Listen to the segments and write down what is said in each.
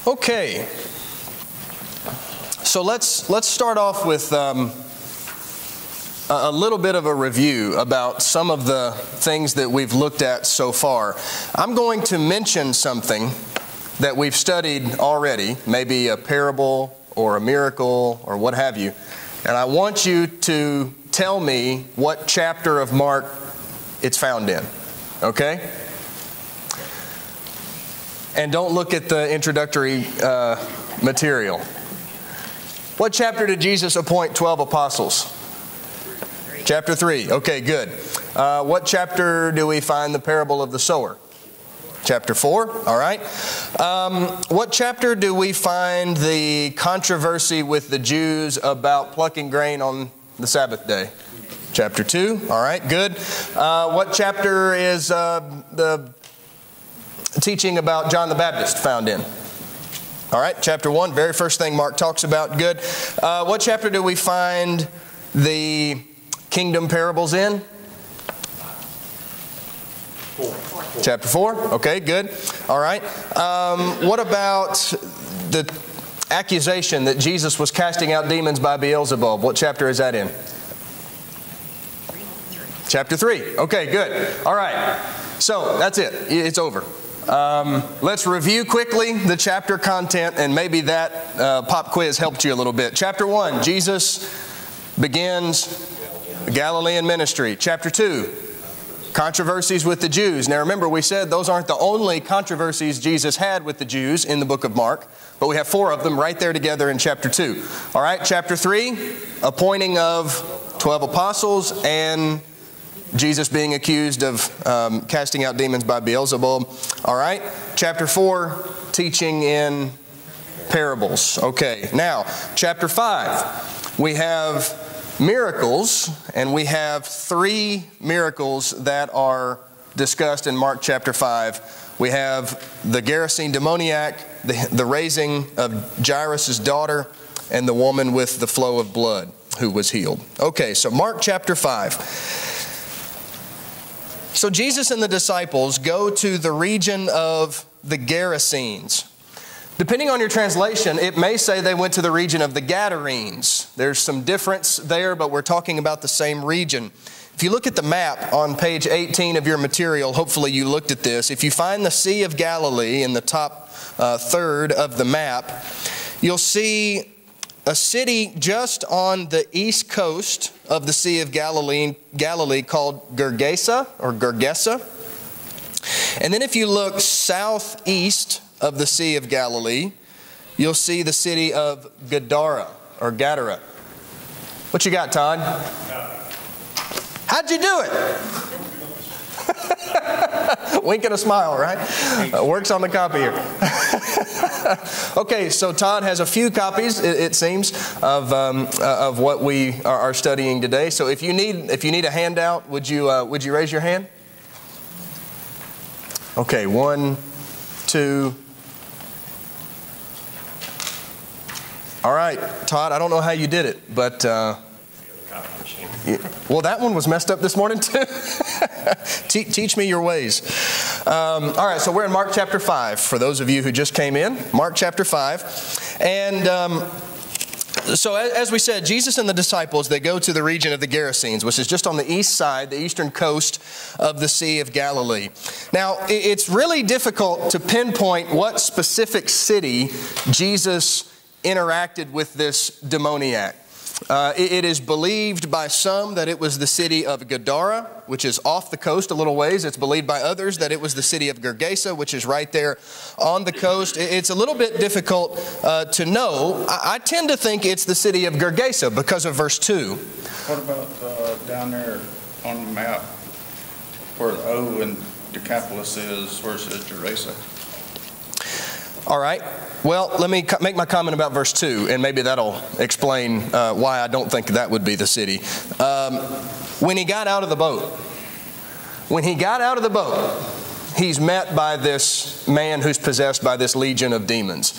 Okay, so let's start off with a little bit of a review about some of the things that we've looked at so far. I'm going to mention something that we've studied already, maybe a parable or a miracle or what have you, and I want you to tell me what chapter of Mark it's found in, okay? And don't look at the introductory material. What chapter did Jesus appoint 12 apostles? 3. Chapter 3. Okay, good. What chapter do we find the parable of the sower? Chapter 4. All right. What chapter do we find the controversy with the Jews about plucking grain on the Sabbath day? Chapter 2. All right, good. What chapter is the teaching about John the Baptist found in? All right, chapter 1, very first thing Mark talks about. Good. What chapter do we find the kingdom parables in? 4. Chapter 4. Okay, good. All right. What about the accusation that Jesus was casting out demons by Beelzebub? What chapter is that in? Chapter 3. Okay, good. All right. So that's it. It's over. Let's review quickly the chapter content, and maybe that pop quiz helped you a little bit. Chapter 1, Jesus begins the Galilean ministry. Chapter 2, controversies with the Jews. Now remember, we said those aren't the only controversies Jesus had with the Jews in the book of Mark, but we have 4 of them right there together in chapter 2. All right, chapter 3, appointing of 12 apostles and Jesus being accused of casting out demons by Beelzebub. All right. Chapter 4, teaching in parables. Okay. Now, chapter 5, we have miracles, and we have 3 miracles that are discussed in Mark chapter 5. We have the Gerasene demoniac, the raising of Jairus' daughter, and the woman with the flow of blood who was healed. Okay, so Mark chapter 5. So Jesus and the disciples go to the region of the Gerasenes. Depending on your translation, it may say they went to the region of the Gadarenes. There's some difference there, but we're talking about the same region. If you look at the map on page 18 of your material, hopefully you looked at this. If you find the Sea of Galilee in the top third of the map, you'll see a city just on the east coast of the Sea of Galilee called Gergesa or Gergesa. And then if you look southeast of the Sea of Galilee, you'll see the city of Gadara or Gadara. What you got, Todd? How'd you do it? Wink and a smile, right? Works on the copy here. Okay, so Todd has a few copies, it seems, of what we are studying today. So if you need a handout, would you raise your hand? Okay, 1, 2. All right, Todd. I don't know how you did it, but. Well, that one was messed up this morning too. Teach me your ways. All right, so we're in Mark chapter 5. For those of you who just came in, Mark chapter 5. And so as we said, Jesus and the disciples, they go to the region of the Gerasenes, which is just on the east side, the eastern coast of the Sea of Galilee. Now, it's really difficult to pinpoint what specific city Jesus interacted with this demoniac. It is believed by some that it was the city of Gadara, which is off the coast a little ways. It's believed by others that it was the city of Gergesa, which is right there on the coast. It's a little bit difficult to know. I tend to think it's the city of Gergesa because of verse 2. What about down there on the map where the O in Decapolis is, where it says Gerasa? All right. Well, let me make my comment about verse 2, and maybe that'll explain why I don't think that would be the city. When he got out of the boat, he's met by this man who's possessed by this legion of demons.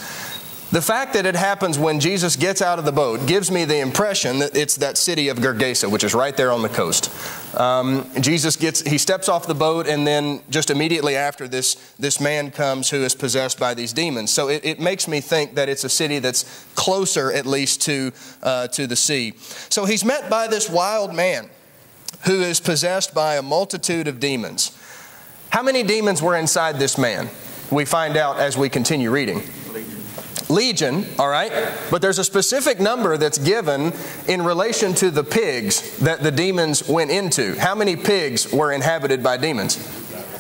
The fact that it happens when Jesus gets out of the boat gives me the impression that it's that city of Gergesa, which is right there on the coast. He steps off the boat, and then just immediately after this man comes who is possessed by these demons. So it makes me think that it's a city that's closer at least to the sea. So he's met by this wild man who is possessed by a multitude of demons. How many demons were inside this man? We find out as we continue reading. Legion, all right? But there's a specific number that's given in relation to the pigs that the demons went into. How many pigs were inhabited by demons?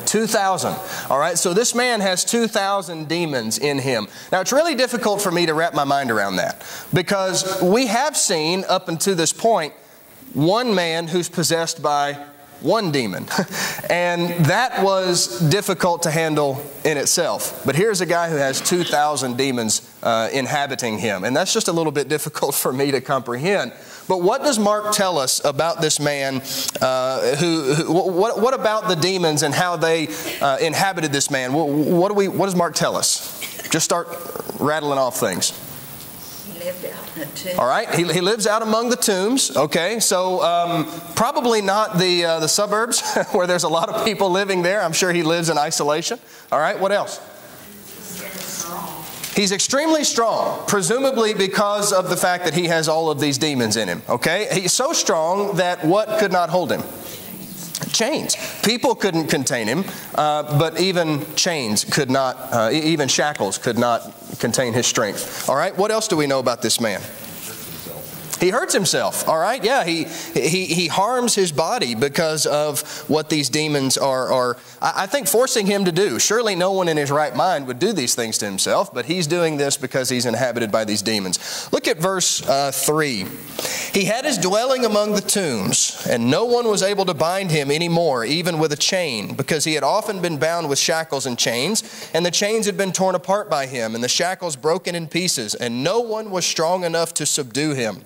2,000. All right, so this man has 2,000 demons in him. Now, it's really difficult for me to wrap my mind around that, because we have seen up until this point one man who's possessed by one demon. And that was difficult to handle in itself. But here's a guy who has 2,000 demons inhabiting him. And that's just a little bit difficult for me to comprehend. But what does Mark tell us about this man? What about the demons and how they inhabited this man? What does Mark tell us? Just start rattling off things. Lived out in a tomb. All right, he lives out among the tombs. Okay, so probably not the suburbs where there's a lot of people living there. I'm sure he lives in isolation. All right, what else? He's extremely strong, presumably because of the fact that he has all of these demons in him. Okay, he's so strong that what could not hold him? Chains. People couldn't contain him, but even chains could not, even shackles could not contain his strength. All right, what else do we know about this man? He hurts himself, all right? Yeah, he harms his body because of what these demons are, I think, forcing him to do. Surely no one in his right mind would do these things to himself, but he's doing this because he's inhabited by these demons. Look at verse 3. He had his dwelling among the tombs, and no one was able to bind him anymore, even with a chain, because he had often been bound with shackles and chains, and the chains had been torn apart by him, and the shackles broken in pieces, and no one was strong enough to subdue him.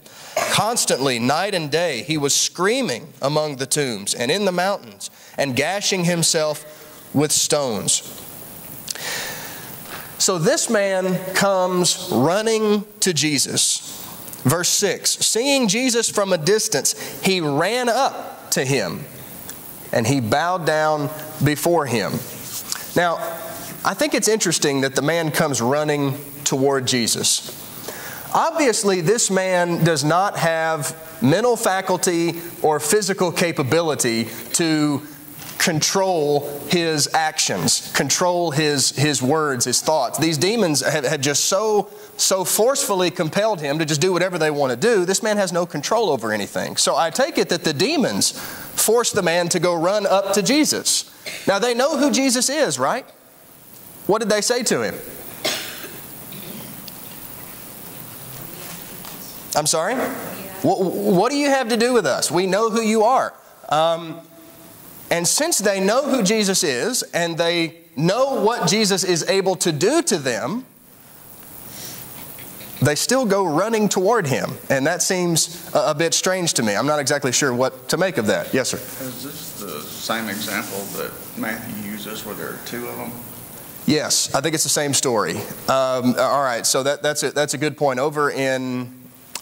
Constantly, night and day, he was screaming among the tombs and in the mountains and gashing himself with stones. So this man comes running to Jesus. Verse 6, seeing Jesus from a distance, he ran up to him and he bowed down before him. Now, I think it's interesting that the man comes running toward Jesus. Obviously, this man does not have mental faculty or physical capability to control his actions, control his words, his thoughts. These demons have just so forcefully compelled him to just do whatever they want to do. This man has no control over anything. So I take it that the demons forced the man to go run up to Jesus. Now, they know who Jesus is, right? What did they say to him? I'm sorry? What do you have to do with us? We know who you are. And since they know who Jesus is, and they know what Jesus is able to do to them, they still go running toward him. And that seems a bit strange to me. I'm not exactly sure what to make of that. Yes, sir? Is this the same example that Matthew uses where there are two of them? Yes, I think it's the same story. All right, so that's a good point. Over in...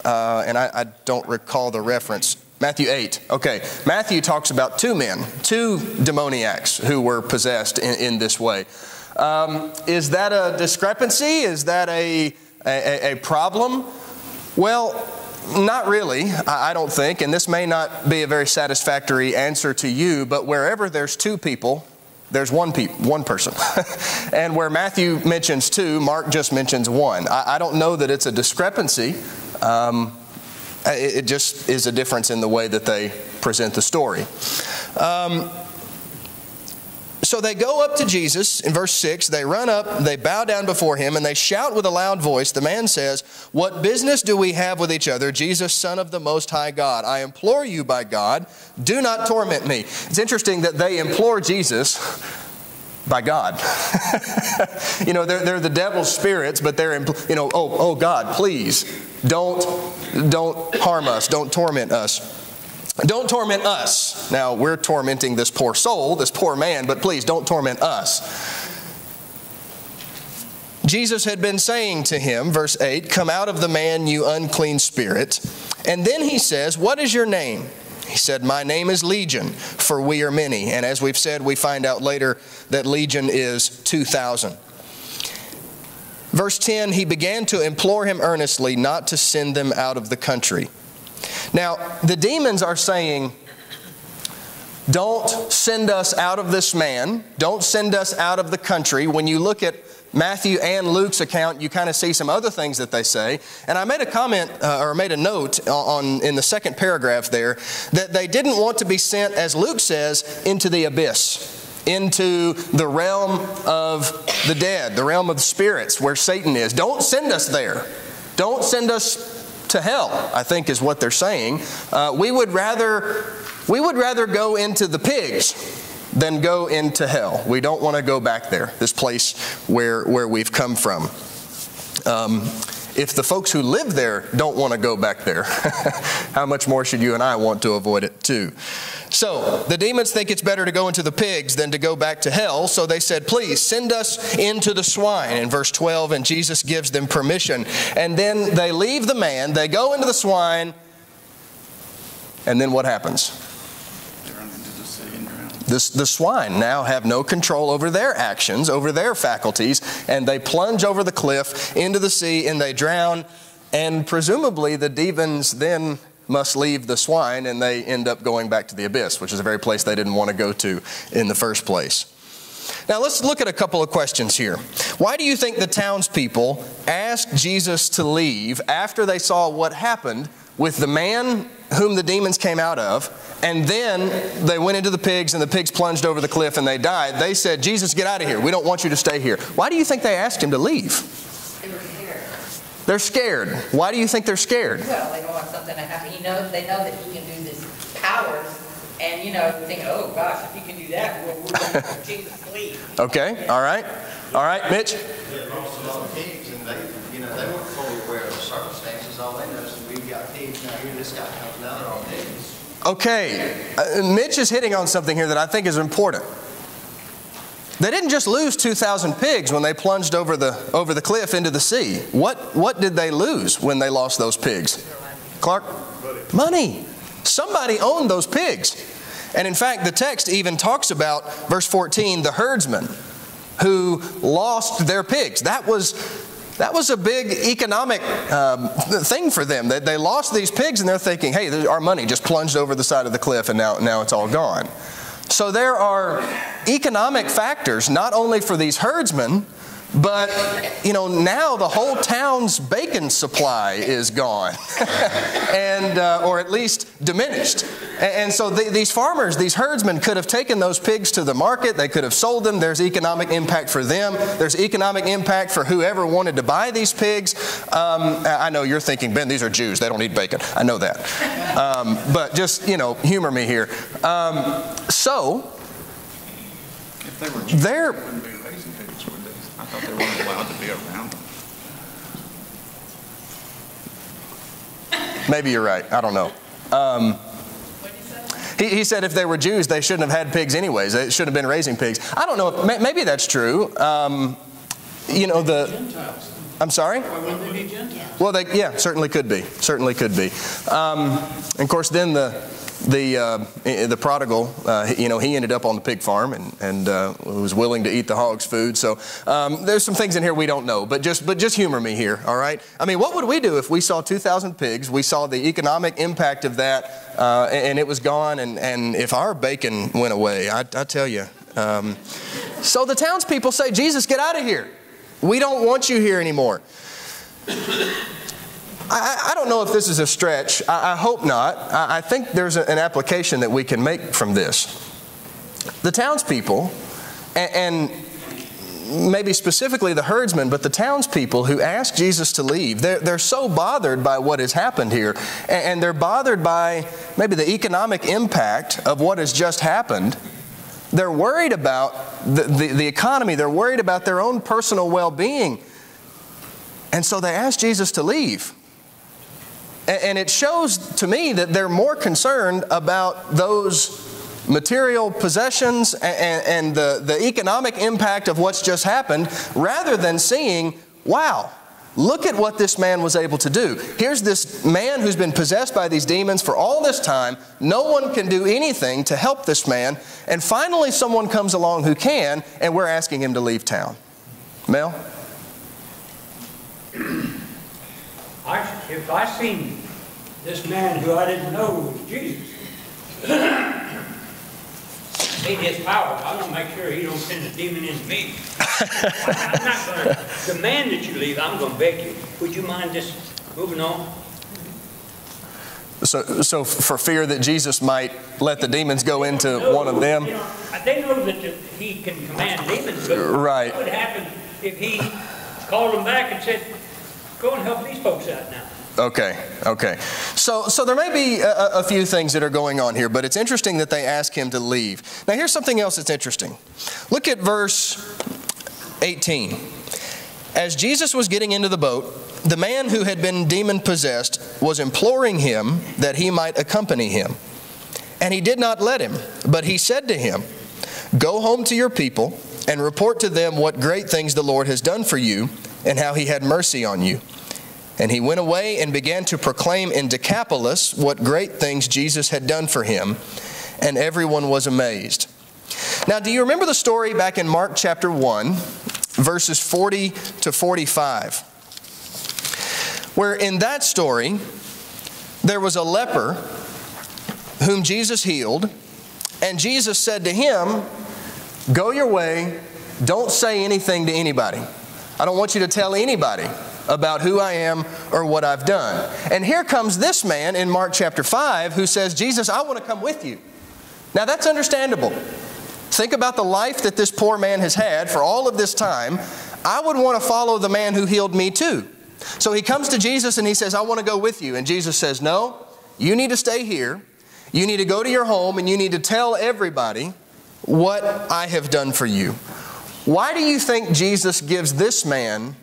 and I don't recall the reference. Matthew 8. Okay. Matthew talks about two men, two demoniacs who were possessed in this way. Is that a discrepancy? Is that a problem? Well, not really, I don't think. And this may not be a very satisfactory answer to you, but wherever there's two people, there's one person. And where Matthew mentions two, Mark just mentions one. I don't know that it's a discrepancy. It just is a difference in the way that they present the story. So they go up to Jesus in verse 6. They run up, they bow down before him, and they shout with a loud voice. The man says, "What business do we have with each other, Jesus, Son of the Most High God? I implore you by God, do not torment me." It's interesting that they implore Jesus by God. They're the devil's spirits, but they're, oh God, please, don't harm us, don't torment us. Don't torment us. Now, we're tormenting this poor soul, this poor man, but please don't torment us. Jesus had been saying to him, verse 8, "Come out of the man, you unclean spirit." And then he says, "What is your name?" He said, "My name is Legion, for we are many." And as we've said, we find out later that Legion is 2,000. Verse 10, he began to implore him earnestly not to send them out of the country. Now, the demons are saying, don't send us out of this man. Don't send us out of the country. When you look at Matthew and Luke's account, you kind of see some other things that they say. And I made a comment, or made a note in the second paragraph there, that they didn't want to be sent, as Luke says, into the abyss, into the realm of the dead, the realm of the spirits, where Satan is. Don't send us there. Don't send us to hell, I think is what they're saying. We would rather go into the pigs than go into hell. We don't want to go back there, this place where we've come from. If the folks who live there don't want to go back there, how much more should you and I want to avoid it too? So the demons think it's better to go into the pigs than to go back to hell. So they said, "Please send us into the swine," in verse 12, and Jesus gives them permission. And then they leave the man, they go into the swine, and then what happens? The swine now have no control over their actions, over their faculties, and they plunge over the cliff into the sea and they drown. And presumably the demons then must leave the swine and they end up going back to the abyss, which is a very place they didn't want to go to in the first place. Now let's look at a couple of questions here. Why do you think the townspeople asked Jesus to leave after they saw what happened with the man whom the demons came out of, and then they went into the pigs and the pigs plunged over the cliff and they died? They said, "Jesus, get out of here. We don't want you to stay here." Why do you think they asked him to leave? They were scared. They're scared. Why do you think they're scared? Well, they don't want something to happen. They know that he can do this powers, and thinking, "Oh gosh, if he can do that, we're going to Jesus leave." Okay, all right, Mitch. They lost a lot of pigs, and they weren't fully aware of the circumstances. All they know is that we've got pigs now here. This guy comes down, they're all pigs. Okay, Mitch is hitting on something here that I think is important. They didn't just lose 2,000 pigs when they plunged over the cliff into the sea. What did they lose when they lost those pigs? Clark? Money. Somebody owned those pigs. And in fact, the text even talks about, verse 14, the herdsmen who lost their pigs. That was a big economic thing for them. They lost these pigs and they're thinking, "Hey, our money just plunged over the side of the cliff and now it's all gone." So there are economic factors, not only for these herdsmen, but now the whole town's bacon supply is gone, and or at least diminished. And so these farmers, these herdsmen, could have taken those pigs to the market. They could have sold them. There's economic impact for them. There's economic impact for whoever wanted to buy these pigs. I know you're thinking, "Ben, these are Jews. They don't eat bacon." I know that, but just humor me here. So If they were Jews, they're they wouldn't be raising pigs, would they? I thought they weren't allowed to be around them. Maybe you're right. I don't know. He said if they were Jews, they shouldn't have had pigs anyways. They shouldn't have been raising pigs. I don't know. Maybe that's true. Gentiles. I'm sorry? Why wouldn't they be Gentiles? Well, certainly could be. Certainly could be. And of course, then the prodigal, he ended up on the pig farm and was willing to eat the hog's food. So there's some things in here we don't know, but just humor me here, all right? I mean, what would we do if we saw 2,000 pigs? We saw the economic impact of that, and it was gone. And if our bacon went away, I tell you. So the townspeople say, "Jesus, get out of here. We don't want you here anymore." I don't know if this is a stretch. I hope not. I think there's an application that we can make from this. The townspeople, and maybe specifically the herdsmen, but the townspeople who ask Jesus to leave, they're so bothered by what has happened here, and they're bothered by maybe the economic impact of what has just happened. They're worried about the economy. They're worried about their own personal well-being. And so they ask Jesus to leave. And it shows to me that they're more concerned about those material possessions and the economic impact of what's just happened, rather than seeing, wow, Look at what this man was able to do. Here's this man who's been possessed by these demons for all this time. No one can do anything to help this man. And finally someone comes along who can, and we're asking him to leave town. Mel? If I seen this man who I didn't know was Jesus, in his power, I want to make sure he don't send a demon into me. I'm not going to demand that you leave. I'm going to beg you. Would you mind just moving on? So for fear that Jesus might let the demons go into one of them? You know, they know that he can command demons, but right. What would happen if he called them back and said, go and help these folks out now? Okay. So there may be a few things that are going on here, but it's interesting that they ask him to leave. Now here's something else that's interesting. Look at verse 18. As Jesus was getting into the boat, the man who had been demon-possessed was imploring him that he might accompany him. And he did not let him, but he said to him, go home to your people and report to them what great things the Lord has done for you and how he had mercy on you. And he went away and began to proclaim in Decapolis what great things Jesus had done for him, and everyone was amazed. Now, do you remember the story back in Mark chapter 1, verses 40 to 45? Where in that story, there was a leper whom Jesus healed, and Jesus said to him, go your way, don't say anything to anybody. I don't want you to tell anybody about who I am or what I've done. And here comes this man in Mark chapter 5 who says, Jesus, I want to come with you. Now that's understandable. Think about the life that this poor man has had for all of this time. I would want to follow the man who healed me too. So he comes to Jesus and he says, I want to go with you. And Jesus says, no, you need to stay here. You need to go to your home and you need to tell everybody what I have done for you. Why do you think Jesus gives this man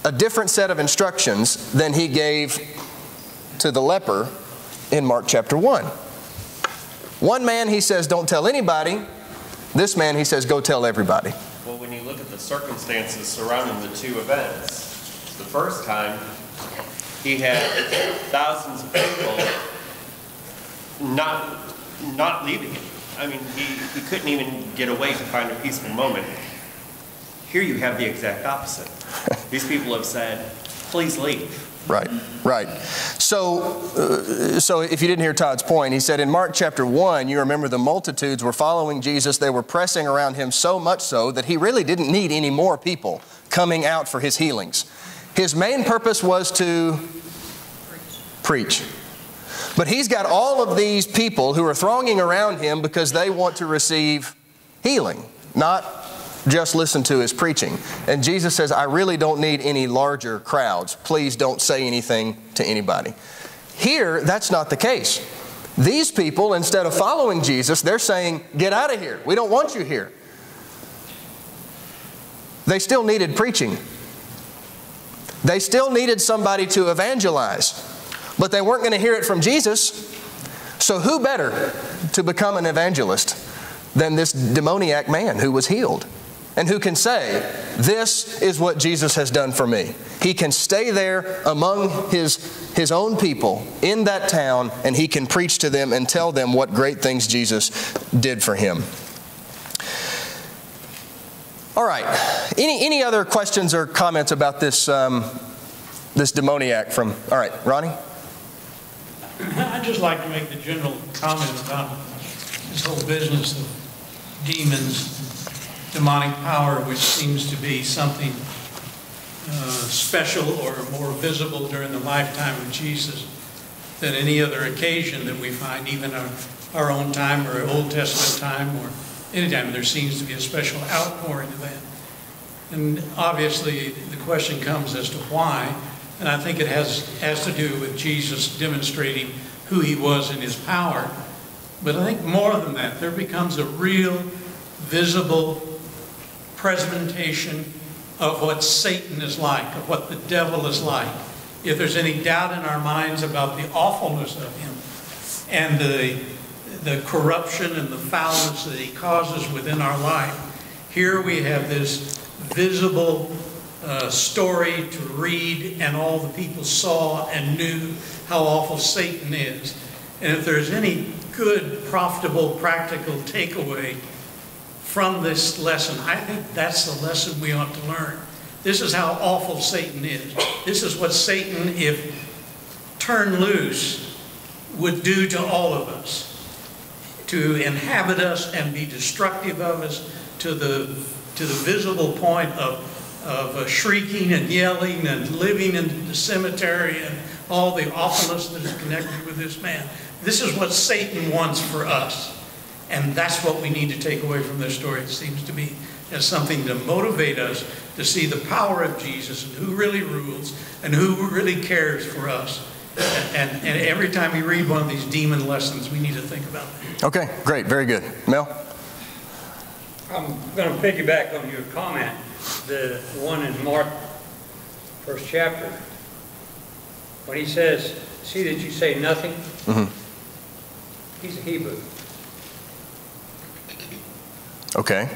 a different set of instructions than he gave to the leper in Mark chapter 1? One man, he says, don't tell anybody. This man, he says, go tell everybody. Well, when you look at the circumstances surrounding the two events, the first time, he had thousands of people not leaving him. I mean, he couldn't even get away to find a peaceful moment. Here you have the exact opposite. These people have said, please leave. Right. So if you didn't hear Todd's point, he said in Mark chapter 1, you remember the multitudes were following Jesus. They were pressing around him so much so that he really didn't need any more people coming out for his healings. His main purpose was to preach. But he's got all of these people who are thronging around him because they want to receive healing, not just listen to his preaching. And Jesus says, I really don't need any larger crowds. Please don't say anything to anybody. Here, that's not the case. These people, instead of following Jesus, they're saying, get out of here. We don't want you here. They still needed preaching. They still needed somebody to evangelize. But they weren't going to hear it from Jesus. So who better to become an evangelist than this demoniac man who was healed? And who can say, this is what Jesus has done for me. He can stay there among his own people in that town, and he can preach to them and tell them what great things Jesus did for him. All right. Any other questions or comments about this demoniac from... All right, Ronnie? I'd just like to make the general comment about this whole business of demons, demonic power, which seems to be something special or more visible during the lifetime of Jesus than any other occasion that we find, even our own time or Old Testament time or any time. There seems to be a special outpouring of that. And obviously the question comes as to why, and I think it has to do with Jesus demonstrating who he was in his power. But I think more than that, there becomes a real visible presentation of what Satan is like, of what the devil is like. If there's any doubt in our minds about the awfulness of him and the corruption and the foulness that he causes within our life, here we have this visible story to read, and all the people saw and knew how awful Satan is. And if there's any good, profitable, practical takeaway from this lesson, I think that's the lesson we ought to learn. This is how awful Satan is. This is what Satan, if turned loose, would do to all of us. To inhabit us and be destructive of us to the visible point of shrieking and yelling and living in the cemetery and all the awfulness that is connected with this man. This is what Satan wants for us. And that's what we need to take away from this story, it seems to me, as something to motivate us to see the power of Jesus and who really rules and who really cares for us. And every time you read one of these demon lessons, we need to think about that. Okay, great, very good. Mel? I'm going to piggyback on your comment, the one in Mark, first chapter, when he says, see that you say nothing? He's a Hebrew. Okay.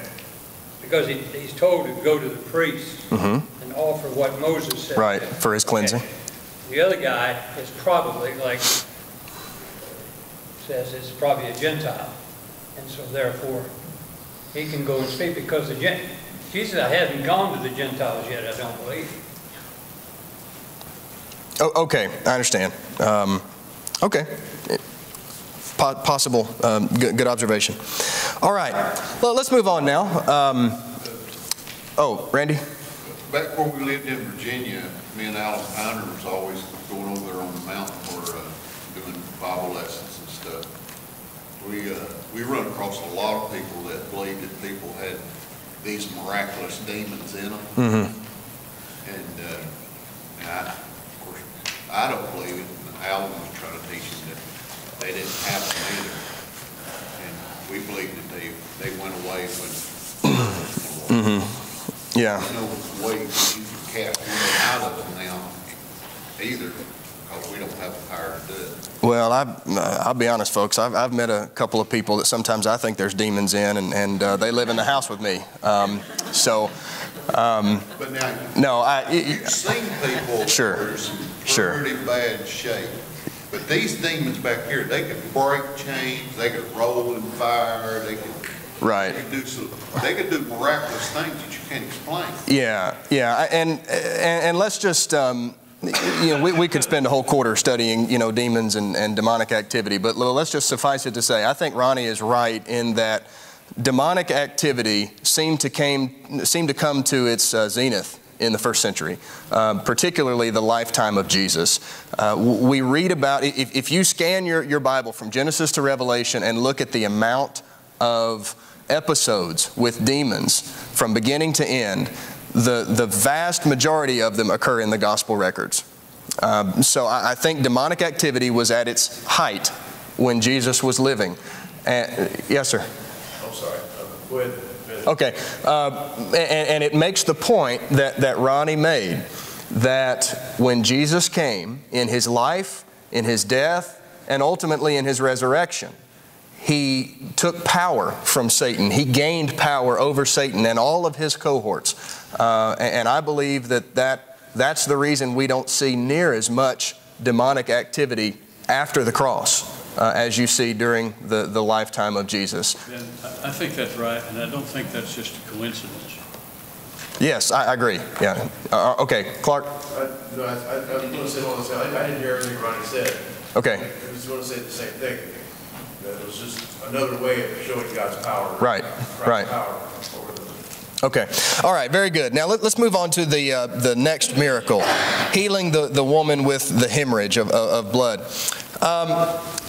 Because he's told to go to the priest and offer what Moses said. Right, for his cleansing. Okay. The other guy is probably, like says, it's probably a Gentile. And so therefore, he can go and speak because Jesus hasn't gone to the Gentiles yet, I don't believe. Oh, okay, I understand. Okay. Possible, good observation. All right, well, let's move on now. Randy? Back where we lived in Virginia, me and Alan Piner was always going over there on the mountain for doing Bible lessons and stuff. We run across a lot of people that believed that people had these miraculous demons in them. Of course, I don't believe it. Alan was trying to teach him that they didn't have them either. And we believed that they went away when Yeah. there's no way you can cast one out of them now either, because we don't have the power to do it. Well, I'll be honest, folks. I've met a couple of people that sometimes I think there's demons in, and they live in the house with me. But now, you've seen people Sure. that are in pretty bad shape. But these demons back here, they could break chains, they could roll in fire, they could do miraculous things that you can't explain. Yeah, and let's just we could spend a whole quarter studying demons and demonic activity, but let's just suffice it to say, I think Ronnie is right in that demonic activity seemed to come to its zenith in the first century, particularly the lifetime of Jesus. We read about, if you scan your Bible from Genesis to Revelation and look at the amount of episodes with demons from beginning to end, the vast majority of them occur in the gospel records. So I think demonic activity was at its height when Jesus was living. Yes, sir? I'm sorry. Go ahead. Okay, and it makes the point that Ronnie made, that when Jesus came in his life, in his death, and ultimately in his resurrection, he took power from Satan. He gained power over Satan and all of his cohorts. And I believe that's the reason we don't see near as much demonic activity after the cross as you see during the lifetime of Jesus. And I think that's right, and I don't think that's just a coincidence. Yes, I agree. Yeah. Okay, Clark? I was going to say what I didn't hear everything Ronnie said. Okay. I was going to say the same thing. That it was just another way of showing God's power. Right. Power over them. Okay. All right. Very good. Now let's move on to the next miracle, healing the woman with the hemorrhage of blood.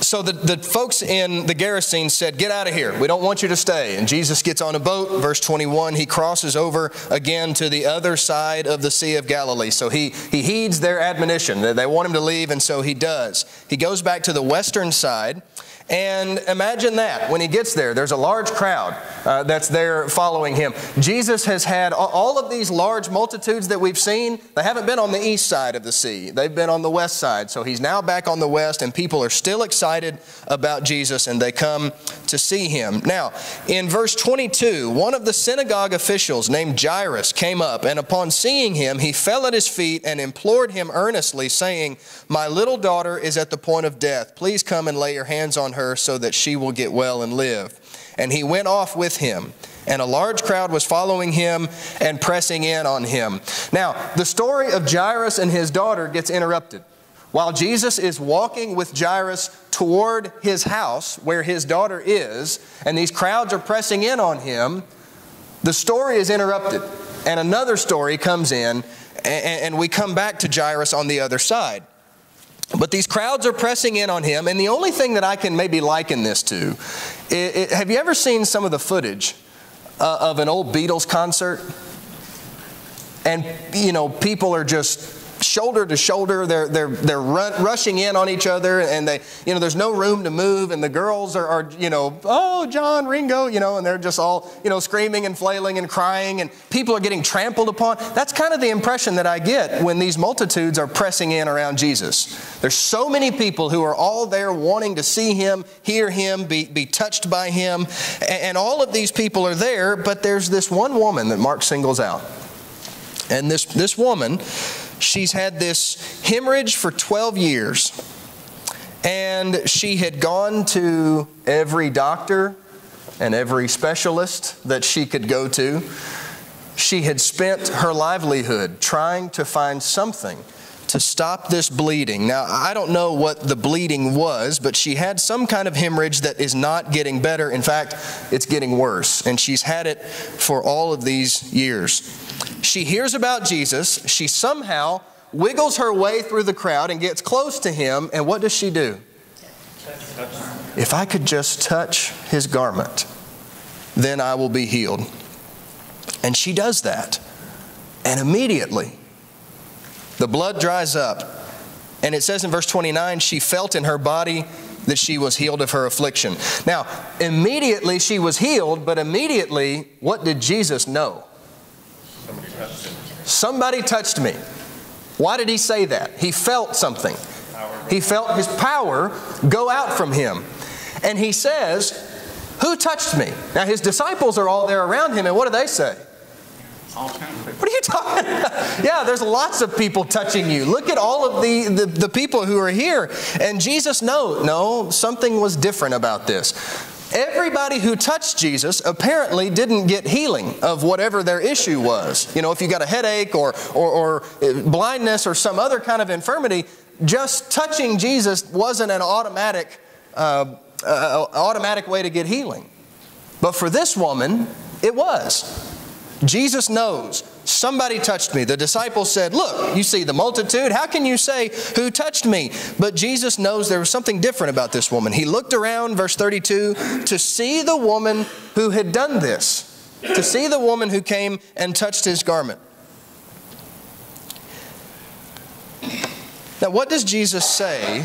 So the folks in the Gerasene said, "Get out of here. We don't want you to stay." And Jesus gets on a boat. Verse 21, he crosses over again to the other side of the Sea of Galilee. So he heeds their admonition. They want him to leave, and so he does. He goes back to the western side, And imagine that, when he gets there, there's a large crowd that's there following him. Jesus has had all of these large multitudes that we've seen. They haven't been on the east side of the sea. They've been on the west side. So he's now back on the west, and people are still excited about Jesus, and they come to see him. Now, in verse 22, one of the synagogue officials named Jairus came up, and upon seeing him, he fell at his feet and implored him earnestly, saying, "My little daughter is at the point of death. Please come and lay your hands on her so that she will get well and live." And he went off with him, and a large crowd was following him and pressing in on him. Now, the story of Jairus and his daughter gets interrupted. While Jesus is walking with Jairus toward his house where his daughter is, and these crowds are pressing in on him, the story is interrupted. And another story comes in, and we come back to Jairus on the other side. But these crowds are pressing in on him, and the only thing that I can maybe liken this to, have you ever seen some of the footage of an old Beatles concert? And, you know, people are just shoulder to shoulder, they're rushing in on each other, and they, you know, there's no room to move, and the girls are, you know, "Oh, John, Ringo," you know, and they're just all, you know, screaming and flailing and crying, and people are getting trampled upon. That's kind of the impression that I get when these multitudes are pressing in around Jesus. There's so many people who are all there wanting to see him, hear him, be touched by him, and all of these people are there, but there's this one woman that Mark singles out. And this woman, she's had this hemorrhage for 12 years. And she had gone to every doctor and every specialist that she could go to. She had spent her livelihood trying to find something to stop this bleeding. Now, I don't know what the bleeding was, but she had some kind of hemorrhage that is not getting better. In fact, it's getting worse. And she's had it for all of these years. She hears about Jesus. She somehow wiggles her way through the crowd and gets close to him. And what does she do? If I could just touch his garment, then I will be healed. And she does that. And immediately, the blood dries up. And it says in verse 29, she felt in her body that she was healed of her affliction. Now, immediately she was healed, but immediately, what did Jesus know? Somebody touched me. Why did he say that? He felt something. He felt his power go out from him. And he says, "Who touched me?" Now his disciples are all there around him, and what do they say? All kinds of people. What are you talking about? Yeah, there's lots of people touching you. Look at all of the people who are here. And Jesus no, something was different about this. Everybody who touched Jesus apparently didn't get healing of whatever their issue was. You know, if you got a headache or blindness or some other kind of infirmity, just touching Jesus wasn't an automatic way to get healing. But for this woman, it was. Jesus knows. Somebody touched me. The disciples said, "Look, you see the multitude. How can you say, 'Who touched me?'" But Jesus knows there was something different about this woman. He looked around, verse 32, to see the woman who had done this, to see the woman who came and touched his garment. Now, what does Jesus say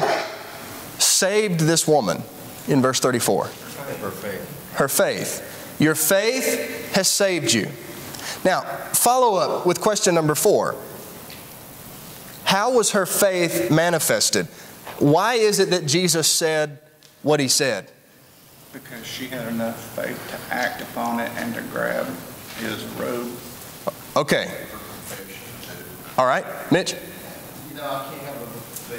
saved this woman in verse 34? Her faith. Her faith. Your faith has saved you. Now, follow up with question number 4. How was her faith manifested? Why is it that Jesus said what he said? Because she had enough faith to act upon it and to grab his robe. Okay. All right. Mitch? You know, I can't help but,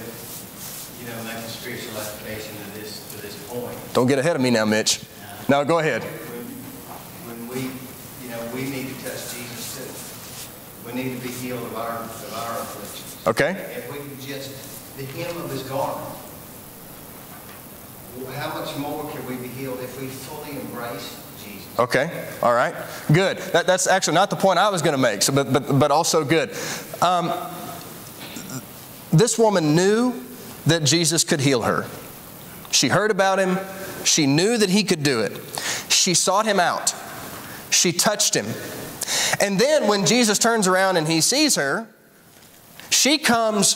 make a spiritual application to this point. Don't get ahead of me now, Mitch. No, go ahead. When we need to touch Jesus too. We need to be healed of our afflictions. Okay. If we can just, the hem of his garment, how much more can we be healed if we fully embrace Jesus? Okay. All right. Good. That's actually not the point I was going to make, so, but also good. This woman knew that Jesus could heal her. She heard about him. She knew that he could do it. She sought him out. She touched him. And then when Jesus turns around and he sees her, she comes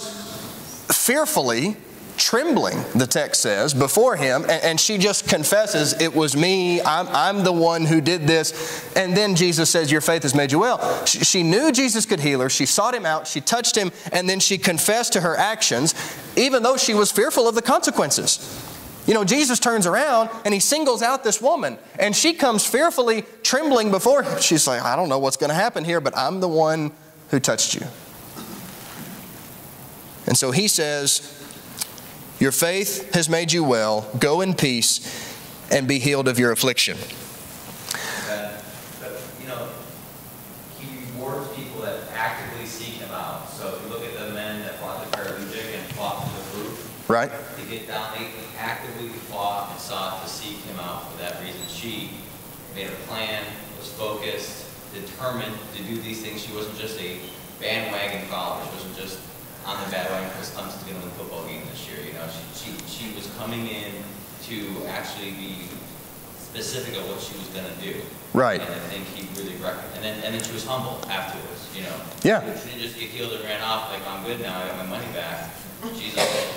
fearfully trembling, the text says, before him, and she just confesses, it was me, I'm the one who did this. And then Jesus says, your faith has made you well. She knew Jesus could heal her. She sought him out. She touched him, and then she confessed to her actions, even though she was fearful of the consequences. You know, Jesus turns around and he singles out this woman, and she comes fearfully trembling before him. She's like, I don't know what's going to happen here, but I'm the one who touched you. And so he says, your faith has made you well. Go in peace and be healed of your affliction. You know, he rewards people that actively seek him out. So if you look at the men that fought the paralytic and fought for the group, right? They get down, they actively fought and sought to seek him out for that reason. She made a plan, was focused, determined to do these things. She wasn't just a bandwagon follower. She wasn't just on the bandwagon because Clemson's going to win the football game this year. You know, she was coming in to actually be specific of what she was going to do. Right. And I think he really recognized. And then she was humble afterwards. You know. Yeah. She didn't just get healed and ran off like, I'm good now. I got my money back. She's okay.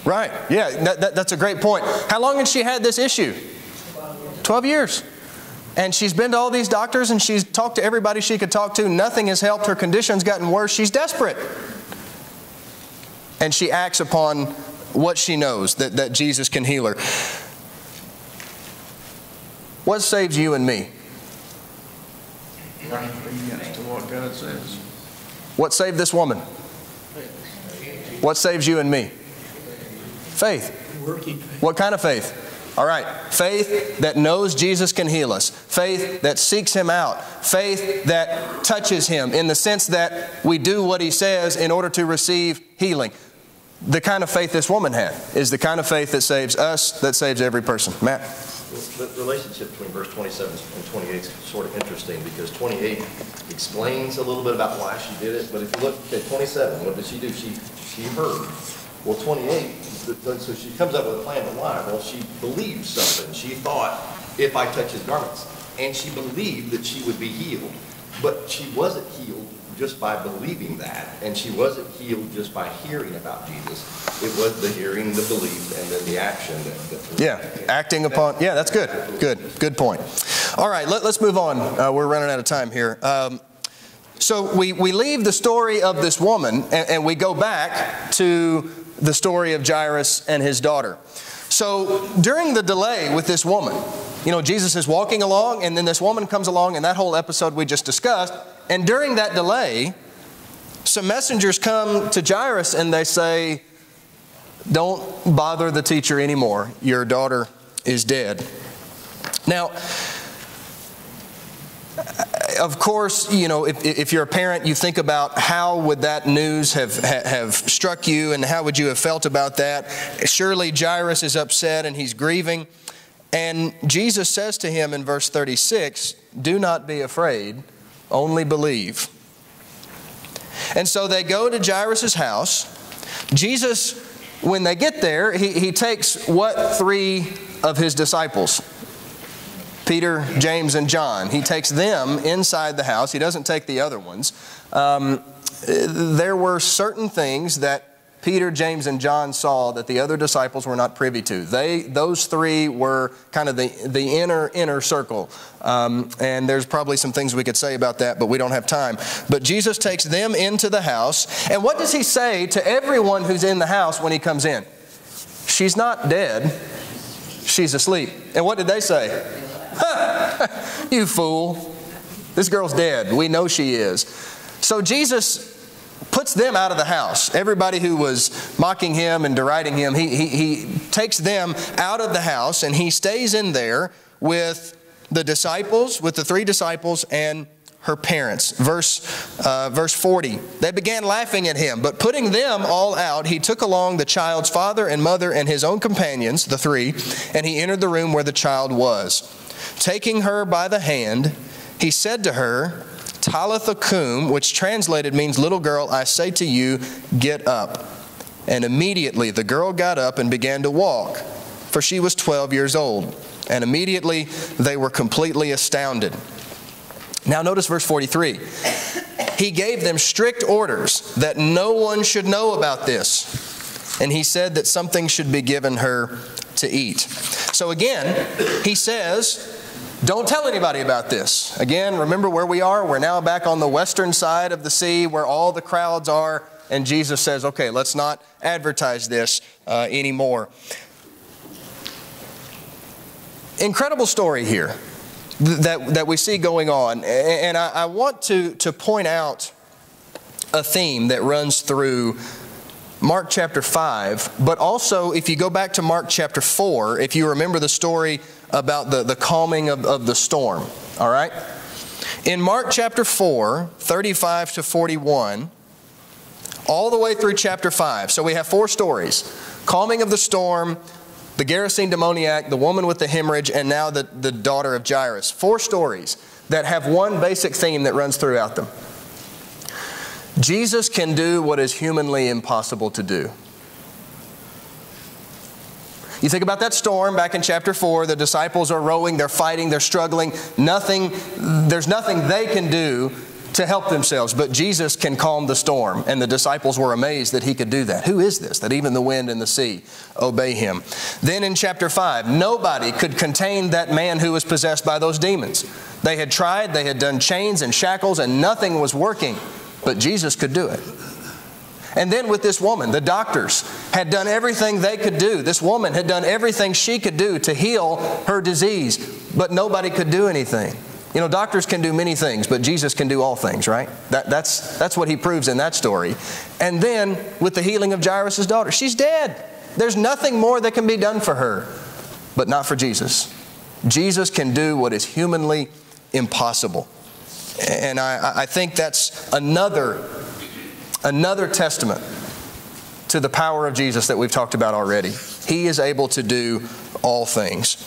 Right. Yeah, that's a great point. How long had she had this issue? 12 years. And she's been to all these doctors and she's talked to everybody she could talk to. Nothing has helped. Her condition's gotten worse. She's desperate. And she acts upon what she knows, that Jesus can heal her. What saves you and me? Obedience to what God says. What saved this woman? What saves you and me? Faith. What kind of faith? All right. Faith that knows Jesus can heal us. Faith that seeks him out. Faith that touches him in the sense that we do what he says in order to receive healing. The kind of faith this woman had is the kind of faith that saves us, that saves every person. Matt? The relationship between verse 27 and 28 is sort of interesting because 28 explains a little bit about why she did it. But if you look at 27, what did she do? She heard. Well, 28, so she comes up with a plan of why. Well, she believed something. She thought, if I touch his garments. And she believed that she would be healed. But she wasn't healed just by believing that. And she wasn't healed just by hearing about Jesus. It was the hearing, the belief, and then the action. Acting upon. Yeah, that's good. Good point. All right, let's move on. We're running out of time here. So we leave the story of this woman and we go back to the story of Jairus and his daughter. So during the delay with this woman, you know, Jesus is walking along and then this woman comes along, and that whole episode we just discussed. And during that delay, some messengers come to Jairus and they say, don't bother the teacher anymore. Your daughter is dead. Now, of course, you know, if you're a parent, you think about how would that news have struck you and how would you have felt about that. Surely Jairus is upset and he's grieving. And Jesus says to him in verse 36, do not be afraid, only believe. And so they go to Jairus' house. Jesus, when they get there, he takes what? 3 of his disciples? Peter, James, and John. He takes them inside the house. He doesn't take the other ones. There were certain things that Peter, James, and John saw that the other disciples were not privy to. Those 3 were kind of the inner circle. And there's probably some things we could say about that, but we don't have time. But Jesus takes them into the house. And what does he say to everyone who's in the house when he comes in? She's not dead. She's asleep. And what did they say? You fool. This girl's dead. We know she is. So Jesus puts them out of the house. Everybody who was mocking him and deriding him, he takes them out of the house and he stays in there with the disciples, with the 3 disciples and her parents. Verse 40. They began laughing at him, but putting them all out, he took along the child's father and mother and his own companions, the 3, and he entered the room where the child was. Taking her by the hand, he said to her, Talitha cum, which translated means, little girl, I say to you, get up. And immediately the girl got up and began to walk, for she was 12 years old. And immediately they were completely astounded. Now notice verse 43. He gave them strict orders that no one should know about this. And he said that something should be given her to eat. So again, he says, don't tell anybody about this. Again, remember where we are? We're now back on the western side of the sea where all the crowds are. And Jesus says, okay, let's not advertise this anymore. Incredible story here that we see going on. And I want to point out a theme that runs through Mark chapter 5, but also if you go back to Mark chapter 4, if you remember the story about the calming of the storm, all right? In Mark chapter 4, 35 to 41, all the way through chapter 5, so we have 4 stories. Calming of the storm, the Gerasene demoniac, the woman with the hemorrhage, and now the daughter of Jairus. 4 stories that have one basic theme that runs throughout them. Jesus can do what is humanly impossible to do. You think about that storm back in chapter 4, the disciples are rowing, they're fighting, they're struggling. There's nothing they can do to help themselves, but Jesus can calm the storm, and the disciples were amazed that He could do that. Who is this, that even the wind and the sea obey Him? Then in chapter 5, nobody could contain that man who was possessed by those demons. They had tried, they had done chains and shackles, and nothing was working, but Jesus could do it. And then with this woman, the doctors had done everything they could do. This woman had done everything she could do to heal her disease, but nobody could do anything. You know, doctors can do many things, but Jesus can do all things, right? That's what He proves in that story. And then with the healing of Jairus' daughter, she's dead. There's nothing more that can be done for her, but not for Jesus. Jesus can do what is humanly impossible. And I think that's another testament to the power of Jesus that we've talked about already. He is able to do all things.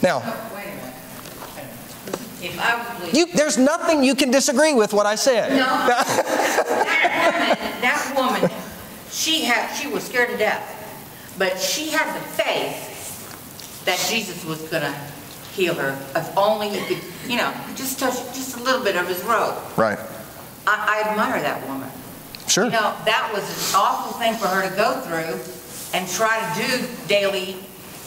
Now, Wait a minute. If I would there's nothing you can disagree with what I said. No. that woman, she was scared to death. But she had the faith that Jesus was going to heal her. If only He could, just touch just a little bit of His robe. Right. I admire that woman. Sure. That was an awful thing for her to go through and try to do daily,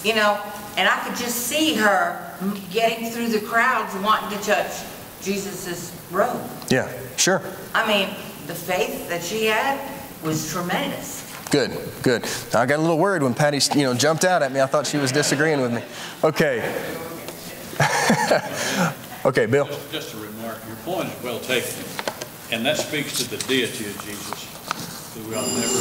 and I could just see her getting through the crowds wanting to touch Jesus' robe. Yeah, sure. I mean, the faith that she had was tremendous. Good. I got a little worried when Patty, jumped out at me. I thought she was disagreeing with me. Okay. Okay, Bill. Just a remark. Your point is well taken, and that speaks to the deity of Jesus. We ought never